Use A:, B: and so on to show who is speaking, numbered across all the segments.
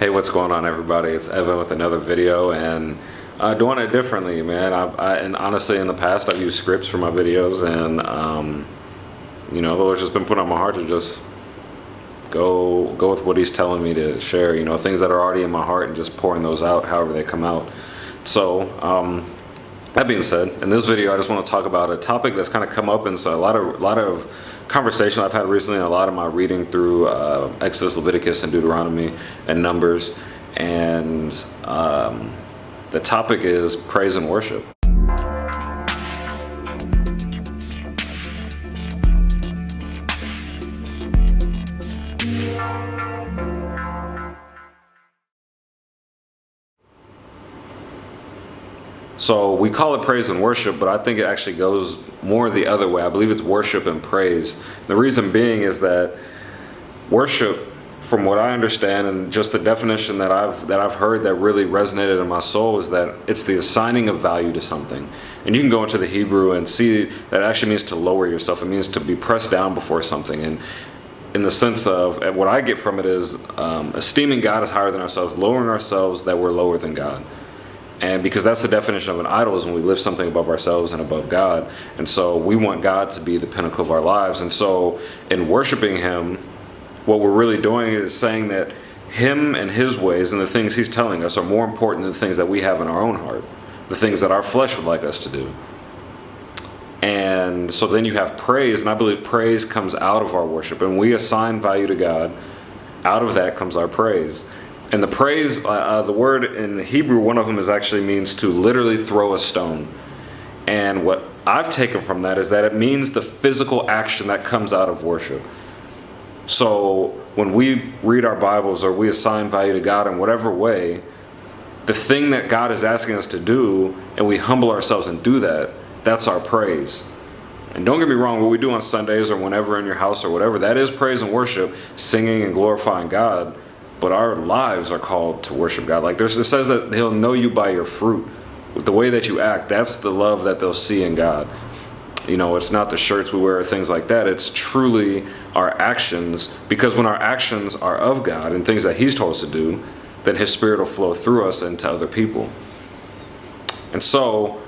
A: Hey, what's going on, everybody? It's Evan with another video, and doing it differently, man. And honestly, in the past, I've used scripts for my videos, and the Lord's just been putting on my heart to just go with what He's telling me to share. You know, things that are already in my heart, and just pouring those out, however they come out. So, that being said, in this video, I just want to talk about a topic that's kind of come up in a lot of conversation I've had recently, and a lot of my reading through Exodus, Leviticus, and Deuteronomy, and Numbers, and the topic is praise and worship. So we call it praise and worship, but I think it actually goes more the other way. I believe it's worship and praise. The reason being is that worship, from what I understand, and just the definition that I've heard that really resonated in my soul, is that it's the assigning of value to something. And you can go into the Hebrew and see that it actually means to lower yourself. It means to be pressed down before something. And in the sense of, what I get from it is esteeming God as higher than ourselves, lowering ourselves that we're lower than God. And because that's the definition of an idol, is when we lift something above ourselves and above God. And so we want God to be the pinnacle of our lives. And so in worshiping Him, what we're really doing is saying that Him and His ways and the things He's telling us are more important than the things that we have in our own heart, the things that our flesh would like us to do. And so then you have praise, and I believe praise comes out of our worship, and we assign value to God. Out of that comes our praise. And the praise, the word in Hebrew, one of them actually means to literally throw a stone. And what I've taken from that is that it means the physical action that comes out of worship. So when we read our Bibles or we assign value to God in whatever way, the thing that God is asking us to do, and we humble ourselves and do that, that's our praise. And don't get me wrong, what we do on Sundays or whenever in your house or whatever, that is praise and worship, singing and glorifying God. But our lives are called to worship God. Like it says that He'll know you by your fruit. With the way that you act, that's the love that they'll see in God. You know, it's not the shirts we wear or things like that. It's truly our actions, because when our actions are of God and things that He's told us to do, then His Spirit will flow through us into other people. And so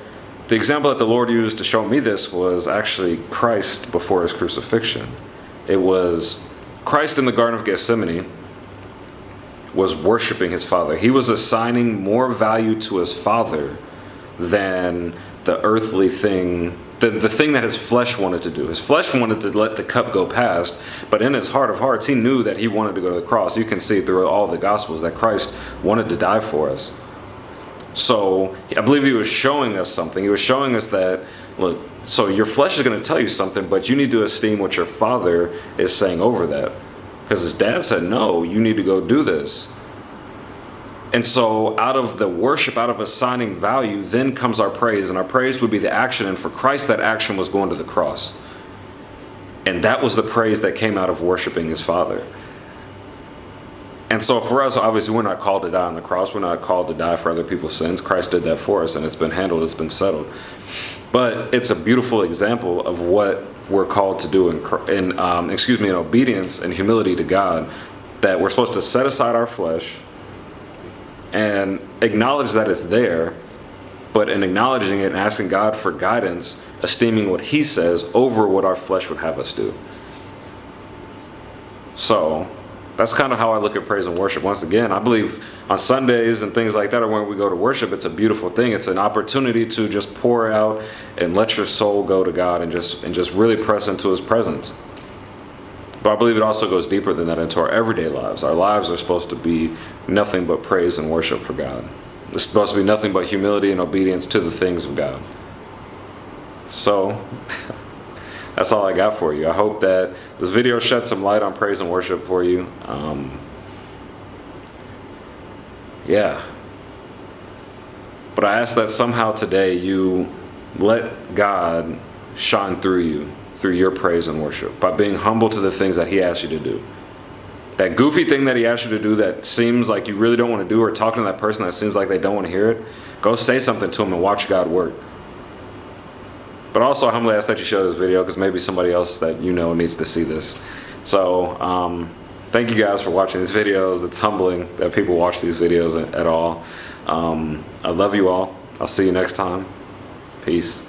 A: the example that the Lord used to show me this was actually Christ before His crucifixion. It was Christ in the Garden of Gethsemane was worshiping His Father. He was assigning more value to His Father than the earthly thing, the thing that His flesh wanted to do. His flesh wanted to let the cup go past, but in His heart of hearts, He knew that He wanted to go to the cross. You can see through all the Gospels that Christ wanted to die for us. So I believe He was showing us something. He was showing us that, look, so your flesh is going to tell you something, but you need to esteem what your Father is saying over that. Because His dad said, no, you need to go do this. And so out of the worship, out of assigning value, then comes our praise. And our praise would be the action. And for Christ, that action was going to the cross. And that was the praise that came out of worshiping His Father. And so for us, obviously, we're not called to die on the cross. We're not called to die for other people's sins. Christ did that for us, and it's been handled. It's been settled. But it's a beautiful example of what we're called to do in obedience and humility to God, that we're supposed to set aside our flesh and acknowledge that it's there, but in acknowledging it and asking God for guidance, esteeming what He says over what our flesh would have us do. So that's kind of how I look at praise and worship. Once again, I believe on Sundays and things like that, or when we go to worship, it's a beautiful thing. It's an opportunity to just pour out and let your soul go to God and just really press into His presence. But I believe it also goes deeper than that into our everyday lives. Our lives are supposed to be nothing but praise and worship for God. It's supposed to be nothing but humility and obedience to the things of God. So that's all I got for you. I hope that this video shed some light on praise and worship for you. But I ask that somehow today you let God shine through you, through your praise and worship, by being humble to the things that He asks you to do. That goofy thing that He asks you to do that seems like you really don't want to do, or talking to that person that seems like they don't want to hear it, go say something to them and watch God work. But also, I humbly ask that you share this video, because maybe somebody else that you know needs to see this. So thank you guys for watching these videos. It's humbling that people watch these videos at all. I love you all. I'll see you next time. Peace.